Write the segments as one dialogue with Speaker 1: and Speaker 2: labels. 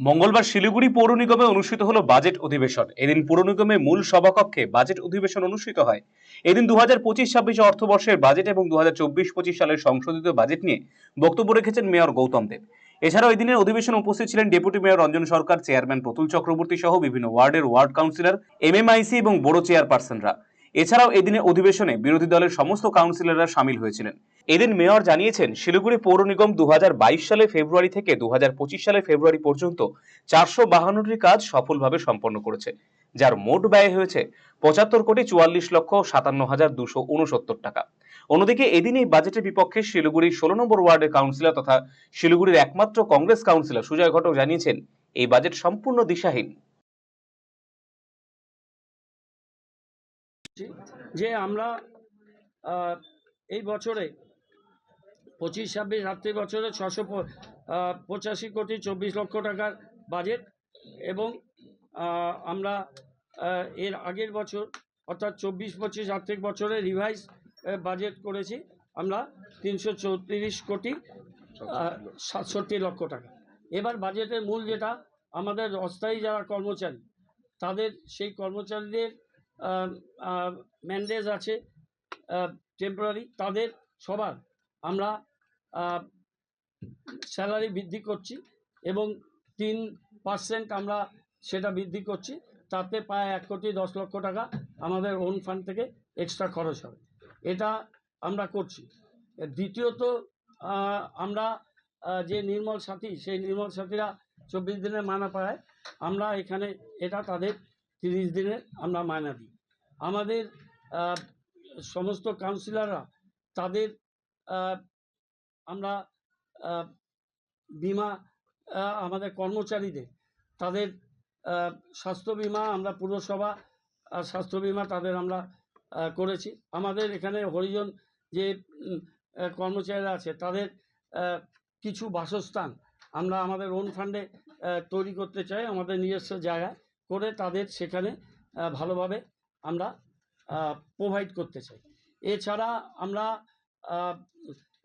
Speaker 1: মঙ্গলবার শিলিগুড়ি পৌর নিগমে অনুষ্ঠিত হলো বাজেট অধিবেশন। এদিন পৌর নিগমের মূল সভাকক্ষে বাজেট অধিবেশন অনুষ্ঠিত হয়। এদিন 2025-26 অর্থবর্ষের বাজেট এবং 2024-25 সালের সংশোধিত বাজেট নিয়ে বক্তব্য রেখেছেন মেয়র গৌতম দেব। এছাড়াও এদিনের অধিবেশনে উপস্থিত ছিলেন ডেপুটি মেয়র রঞ্জন সরকার, চেয়ারম্যান প্রতুল চক্রবর্তী সহ বিভিন্ন ওয়ার্ডের ওয়ার্ড কাউন্সিলর, এমএমআইসি এবং বড় চেয়ারপারসনরা। এছাড়াও এদিনের অধিবেশনে বিরোধী দলের সমস্ত কাউন্সিলররা সামিল হয়েছিলেন। এদিন মেয়র জানিয়েছেন, শিলিগুড়ি পৌর নিগম 2022 সালে ফেব্রুয়ারি থেকে 2025 সালে ফেব্রুয়ারি পর্যন্ত 452টি কাজ সফলভাবে সম্পন্ন করেছে, যার মোট ব্যয় হয়েছে 75,44,57,269 টাকা। অন্যদিকে এদিন এই বাজেটের বিপক্ষে শিলিগুড়ির 16 নম্বর ওয়ার্ডের কাউন্সিলর তথা শিলিগুড়ির একমাত্র কংগ্রেস কাউন্সিলর সুজয় ঘটক জানিয়েছেন, এই বাজেট সম্পূর্ণ দিশাহীন।
Speaker 2: যে আমরা এই বছরে 25-26 আর্থিক বছরে 685 কোটি 24 লক্ষ টাকার বাজেট এবং আমরা এর আগের বছর অর্থাৎ 24-25 আর্থিক বছরে রিভাইজ বাজেট করেছি আমরা 334 কোটি 67 লক্ষ টাকা। এবার বাজেটের মূল যেটা আমাদের অস্থায়ী যারা কর্মচারী, তাদের সেই কর্মচারীদের ম্যান্ডেজ আছে টেম্পোরারি, তাদের সবার আমরা স্যালারি বৃদ্ধি করছি এবং 3% আমরা সেটা বৃদ্ধি করছি, তাতে প্রায় 1,10,00,000 টাকা আমাদের ওন ফান্ড থেকে এক্সট্রা খরচ হবে। এটা আমরা করছি। দ্বিতীয়ত আমরা যে নির্মল সাথী, সেই নির্মল সাথীরা 24 দিনের মায়না পায়, আমরা এখানে এটা তাদের 30 দিনের আমরা মায়না দিই। আমাদের সমস্ত কাউন্সিলররা তাদের আমরা বিমা, আমাদের কর্মচারীদের তাদের স্বাস্থ্য বিমা, আমরা পুরসভা স্বাস্থ্য বিমা তাদের আমরা করেছি। আমাদের এখানে হরিজন যে কর্মচারীরা আছে তাদের কিছু বাসস্থান আমরা আমাদের ওন ফান্ডে তৈরি করতে চাই, আমাদের নিজস্ব জায়গায় করে তাদের সেখানে ভালোভাবে আমরা প্রোভাইড করতে চাই। এছাড়া আমরা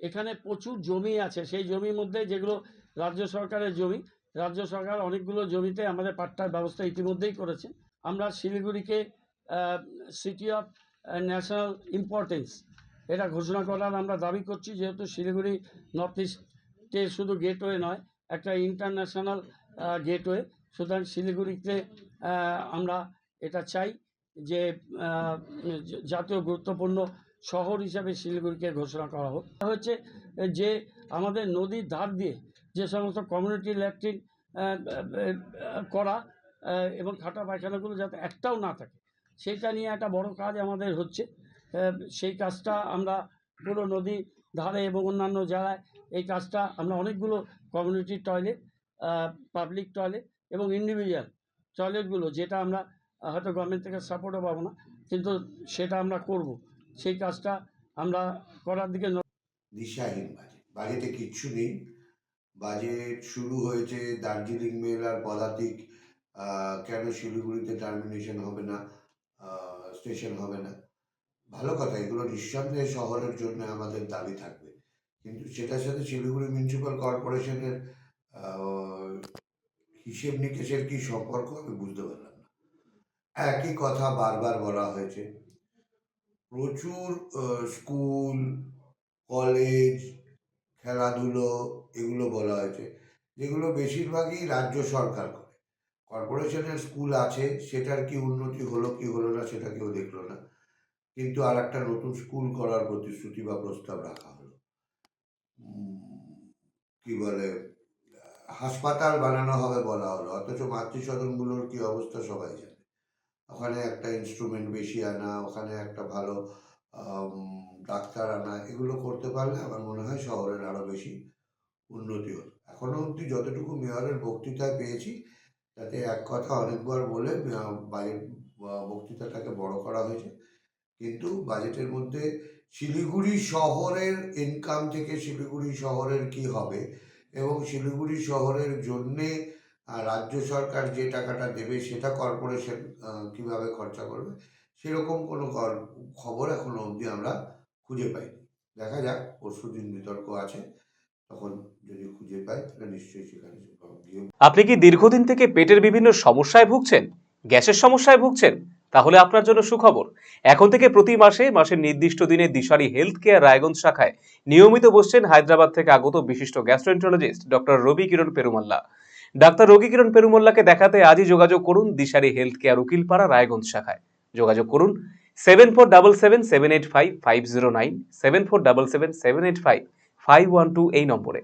Speaker 2: এখানে প্রচুর জমি আছে, সেই জমির মধ্যে যেগুলো রাজ্য সরকারের জমি, রাজ্য সরকার অনেকগুলো জমিতে আমাদের পাট্টার ব্যবস্থা ইতিমধ্যেই করেছে। আমরা শিলিগুড়িকে সিটি অফ ন্যাশনাল ইম্পর্টেন্স এটা ঘোষণা করার আমরা দাবি করছি, যেহেতু শিলিগুড়ি নর্থ ইস্টে শুধু গেটওয়ে নয়, একটা ইন্টারন্যাশনাল গেটওয়ে। সুতরাং শিলিগুড়িতে আমরা এটা চাই যে জাতীয় গুরুত্বপূর্ণ শহর হিসাবে শিলিগুড়িকে ঘোষণা করা হোক। হচ্ছে যে আমাদের নদীর ধার দিয়ে যে সমস্ত কমিউনিটি ল্যাট্রিন করা এবং খাটা পায়খানাগুলো যাতে একটাও না থাকে, সেইটা নিয়ে একটা বড় কাজ আমাদের হচ্ছে। সেই কাজটা আমরা পুরো নদী ধারে এবং অন্যান্য জায়গায় এই কাজটা আমরা অনেকগুলো কমিউনিটি টয়লেট, পাবলিক টয়লেট এবং ইন্ডিভিজুয়াল টয়লেটগুলো, যেটা আমরা হয়তো গভর্নমেন্ট থেকে সাপোর্টও পাবো না, কিন্তু সেটা আমরা করব। সেই কাজটা আমরা করার দিকে
Speaker 3: দিশাহীন বাজেটে কিচ্ছু নেই। বাজেট শুরু হয়েছে দার্জিলিং মেল আর পদাতিক কেন শিলিগুড়িতে টার্মিনেশন হবে না, স্টেশন হবে না, ভালো কথা, এগুলো নিঃসন্দেহে শহরের জন্য আমাদের দাবি থাকবে, কিন্তু সেটার সাথে শিলিগুড়ি মিউনিসিপ্যাল কর্পোরেশনের হিসেব নিকেশের কি সম্পর্ক আমি বুঝতে পারলাম না। একই কথা বারবার বলা হয়েছে। প্রচুর স্কুল, কলেজ, খেলাধুলো এগুলো বলা হয়েছে, যেগুলো বেশিরভাগই রাজ্য সরকার করে। কর্পোরেশনের স্কুল আছে, সেটার কি উন্নতি হলো কি হলো না সেটা কেউ দেখলো না, কিন্তু আর একটা নতুন স্কুল করার প্রতিশ্রুতি বা প্রস্তাব রাখা হলো। কি বলে, হাসপাতাল বানানো হবে বলা হলো, অথচ মাতৃসদনগুলোর কি অবস্থা সবাই জানে। ওখানে একটা ইনস্ট্রুমেন্ট বেশি আনা, ওখানে একটা ভালো ডাক্তার আনা, এগুলো করতে পারলে আমার মনে হয় শহরের আরও বেশি উন্নতি হতো। এখনও অবধি যতটুকু মেয়রের বক্তৃতায় পেয়েছি, তাতে এক কথা অনেকবার বলে বাজেট বক্তৃতাটাকে বড় করা হয়েছে, কিন্তু বাজেটের মধ্যে শিলিগুড়ি শহরের ইনকাম থেকে শিলিগুড়ি শহরের কি হবে এবং শিলিগুড়ি শহরের জন্যে রাজ্য সরকার যে টাকাটা দেবে সেটা কর্পোরেশন কিভাবে খরচা করবে, সেরকম কোনো খবর এখনো অবধি আমরা খুঁজে পাইনি। দেখা যাক, পরশু দিন বিতর্ক আছে, তখন যদি খুঁজে পাই তাহলে নিশ্চয়ই সেখানে
Speaker 1: আপনি কি দীর্ঘদিন থেকে পেটের বিভিন্ন সমস্যায় ভুগছেন, গ্যাসের সমস্যায় ভুগছেন? তাহলে আপনার জন্য সুখবর। এখন থেকে প্রতি মাসে মাসের নির্দিষ্ট দিনে দিশারি হেলথ কেয়ার রায়গঞ্জ শাখায় নিয়মিত বসছেন হায়দ্রাবাদ থেকে আগত বিশিষ্ট গ্যাস্ট্রোএন্টারোলজিস্ট ডক্টর রবি কিরণ পেরুমাল্লা। ডাক্তার রবি কিরণ পেরুমাল্লাকে দেখাতে আজই যোগাযোগ করুন দিশারি হেলথ কেয়ার উকিলপাড়া রায়গঞ্জ শাখায়। যোগাযোগ করুন 7477785509, 7477785512 এই নম্বরে।